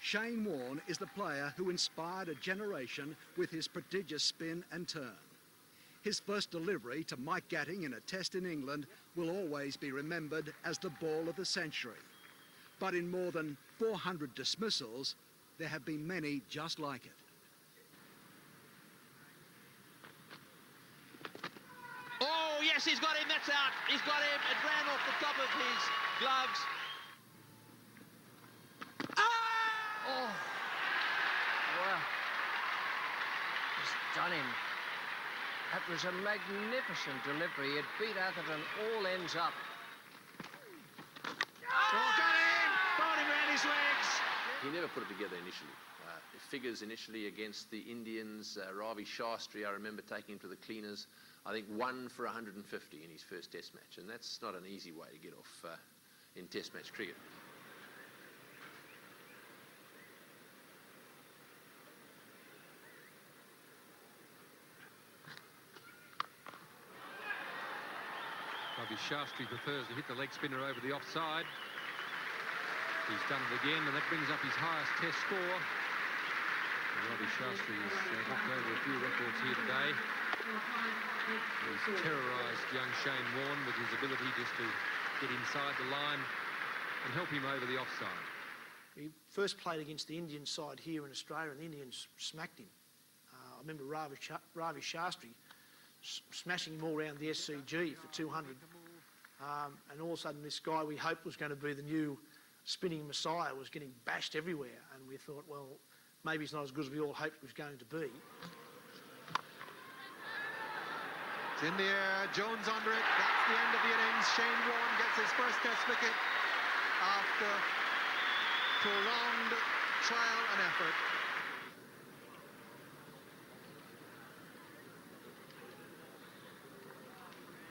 Shane Warne is the player who inspired a generation with his prodigious spin and turn. His first delivery to Mike Gatting in a test in England will always be remembered as the ball of the century. But in more than 400 dismissals, there have been many just like it. Oh, yes, he's got him. That's out. He's got him. It ran off the top of his gloves. Oh, wow. Just done him. That was a magnificent delivery. It beat Atherton all ends up. Oh, got him! Bowled him around his legs. He never put it together initially. Figures initially against the Indians, Ravi Shastri, I remember taking him to the cleaners. I think 1 for 150 in his first test match, and that's not an easy way to get off in test match cricket. Ravi Shastri prefers to hit the leg spinner over the offside. He's done it again, and that brings up his highest test score. And Ravi Shastri's knocked over a few records here today. He's terrorised young Shane Warne with his ability just to get inside the line and help him over the offside. He first played against the Indian side here in Australia, and the Indians smacked him. I remember Ravi Shastri smashing him all around the SCG for 200. And all of a sudden, this guy we hoped was going to be the new spinning messiah was getting bashed everywhere. And we thought, well, maybe he's not as good as we all hoped he was going to be. It's in the air, Jones under it. That's the end of the innings. Shane Warne gets his first test wicket after prolonged trial and effort.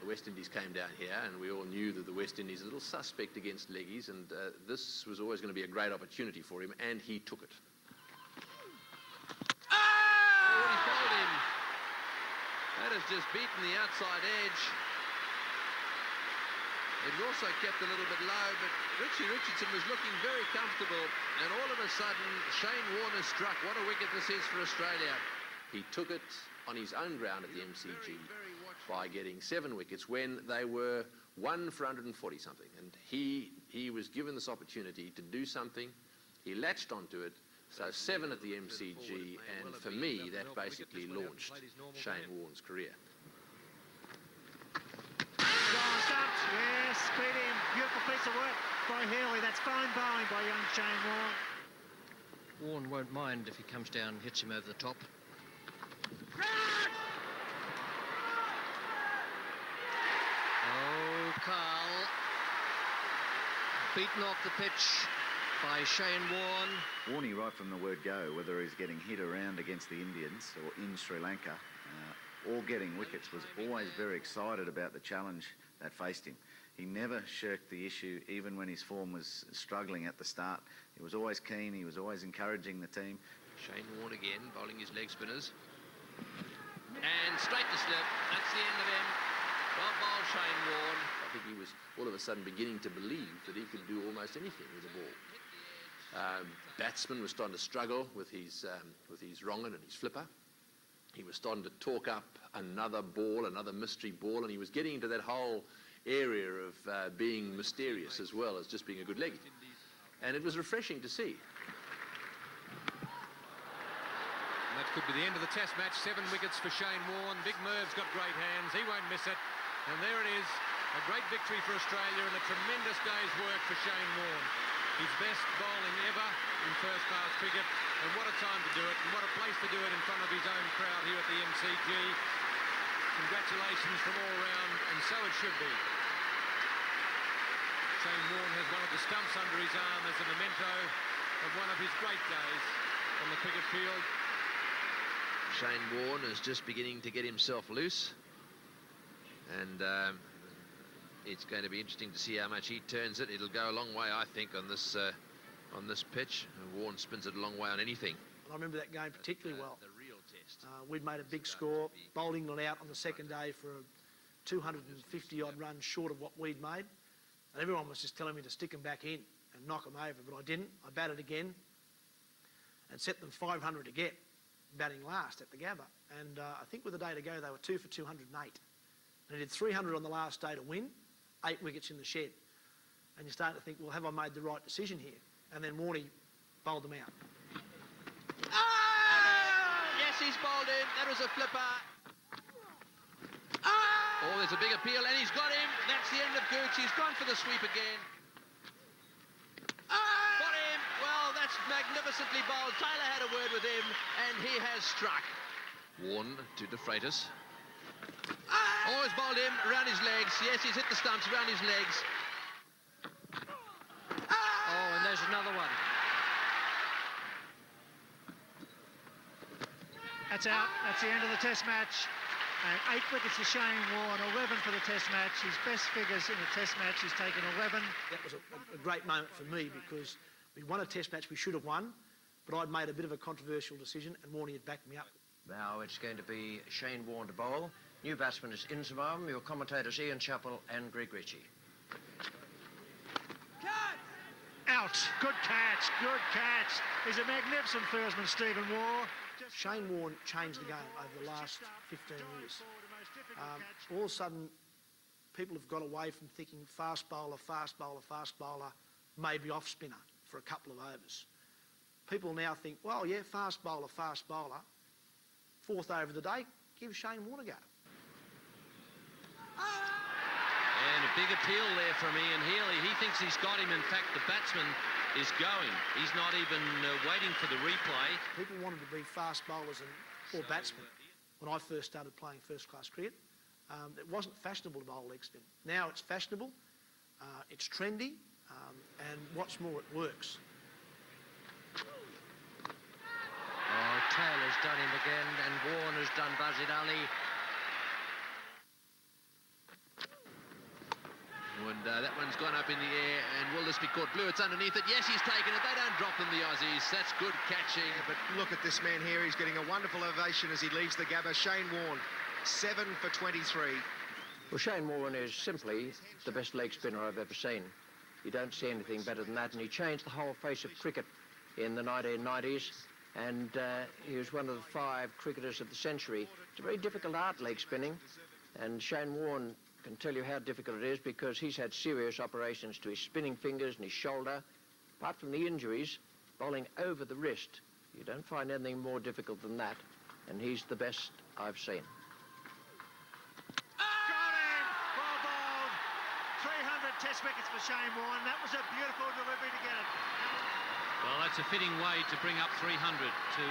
The West Indies came down here, and we all knew that the West Indies are a little suspect against leggies, and this was always going to be a great opportunity for him, and he took it. Oh, he bowled him. That has just beaten the outside edge. It was also kept a little bit low, but Richie Richardson was looking very comfortable, and all of a sudden, Shane Warne has struck. What a wicket this is for Australia. He took it on his own ground at the MCG by getting 7 wickets when they were 1 for 140 something, and he was given this opportunity to do something. He latched onto it. So 7 at the MCG, and for me that basically launched Shane Warne's career. Yes, beat him. Beautiful piece of work by Hurley. That's fine bowling by young Shane Warne. Warne won't mind if he comes down and hits him over the top. Oh, Carl. Beaten off the pitch by Shane Warne. Warne, right from the word go, whether he's getting hit around against the Indians or in Sri Lanka, or getting wickets, was always very excited about the challenge that faced him. He never shirked the issue, even when his form was struggling at the start. He was always keen, he was always encouraging the team. Shane Warne again, bowling his leg spinners. And straight to slip. That's the end of him. Well bowled, Shane Warne. I think he was all of a sudden beginning to believe that he could do almost anything with the ball. Batsman was starting to struggle with his wrong-un and his flipper. He was starting to talk up another ball, another mystery ball, and he was getting into that whole area of being mysterious as well as just being a good leggy. And it was refreshing to see. And that could be the end of the test match. 7 wickets for Shane Warne. Big Merv's got great hands. He won't miss it. And there it is. A great victory for Australia and a tremendous day's work for Shane Warne. His best bowling ever in first-class cricket, and what a time to do it, and what a place to do it in front of his own crowd here at the MCG. Congratulations from all round, and so it should be. Shane Warne has one of the stumps under his arm as a memento of one of his great days on the cricket field. Shane Warne is just beginning to get himself loose, and it's going to be interesting to see how much he turns it. It'll go a long way, I think, on this pitch. Warne spins it a long way on anything. I remember that game particularly well. The real test. We'd made a big score, bowled England out on the second day for a 250-odd runs short of what we'd made. And everyone was just telling me to stick them back in and knock them over, but I didn't. I batted again, and set them 500 to get, batting last at the Gabba. And I think with a day to go, they were 2 for 208. And he did 300 on the last day to win, 8 wickets in the shed. And you start to think, well, have I made the right decision here? And then Warne bowled them out. Yes, he's bowled in. That was a flipper. Oh, there's a big appeal, and he's got him. That's the end of Gooch. He's gone for the sweep again. Got him. Well, that's magnificently bowled. Taylor had a word with him, and he has struck. Warne to De Freitas. Oh, he's bowled him around his legs. Yes, he's hit the stumps around his legs. Oh, and there's another one. That's out. That's the end of the Test match. And 8 wickets for Shane Warne, 11 for the Test match. His best figures in a Test match, he's taken 11. That was a great moment for me because we won a Test match we should have won, but I'd made a bit of a controversial decision and Warne had backed me up. Now it's going to be Shane Warne to bowl. New batsman is Inzamam, your commentators Ian Chappell and Greg Ritchie. Out. Good catch. Good catch. He's a magnificent firstman, Stephen Waugh. Shane Warne changed the game over the last 15 years. All of a sudden, people have got away from thinking fast bowler, fast bowler, fast bowler, maybe off spinner for a couple of overs. People now think, well, yeah, fast bowler, fourth over of the day, give Shane Warne a go. And a big appeal there from Ian Healy. He thinks he's got him. In fact, the batsman is going. He's not even waiting for the replay. People wanted to be fast bowlers or batsmen when I first started playing first-class cricket. It wasn't fashionable to bowl leg spin. Now it's fashionable, it's trendy, and what's more, it works. Oh, Taylor's done him again, and Warne has done Bazid Ali. And that one's gone up in the air, and will this be caught blue? It's underneath it. Yes, he's taken it. They don't drop them, the Aussies. That's good catching. But look at this man here. He's getting a wonderful ovation as he leaves the Gabba. Shane Warne, 7 for 23. Well, Shane Warne is simply the best leg spinner I've ever seen. You don't see anything better than that, and he changed the whole face of cricket in the 1990s, and he was one of the 5 cricketers of the century. It's a very difficult art, leg spinning, and Shane Warne can tell you how difficult it is because he's had serious operations to his spinning fingers and his shoulder. Apart from the injuries, bowling over the wrist, you don't find anything more difficult than that, and he's the best I've seen. Got him! Well bowled. 300 Test wickets for Shane Warne. That was a beautiful delivery to get it. Well, that's a fitting way to bring up 300, to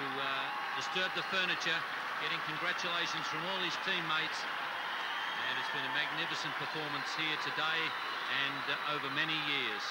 disturb the furniture, getting congratulations from all his teammates. And it's been a magnificent performance here today and over many years.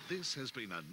This has been a